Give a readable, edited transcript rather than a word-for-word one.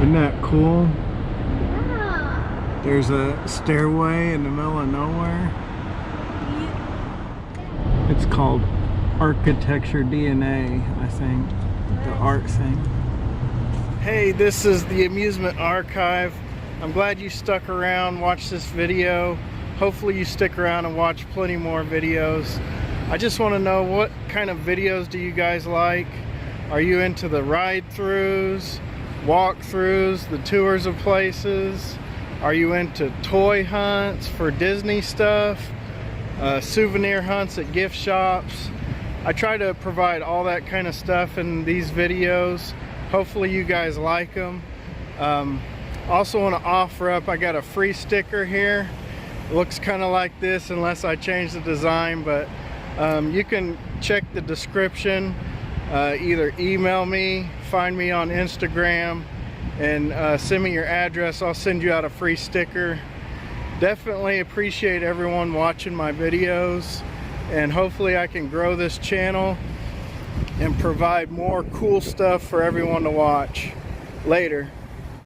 Isn't that cool? Yeah. There's a stairway in the middle of nowhere. It's called Architecture DNA, I think. The art thing. Hey, this is the Amusement Archive. I'm glad you stuck around, watched this video. Hopefully you stick around and watch plenty more videos. I just want to know, what kind of videos do you guys like? Are you into the ride-throughs, walk-throughs, the tours of places? Are you into toy hunts for Disney stuff? Souvenir hunts at gift shops? I try to provide all that kind of stuff in these videos. Hopefully you guys like them. Also want to offer up, I got a free sticker here. It looks kind of like this unless I change the design, but you can check the description. Either email me, find me on Instagram, and send me your address. I'll send you out a free sticker. Definitely appreciate everyone watching my videos, and hopefully I can grow this channel and provide more cool stuff for everyone to watch. Later.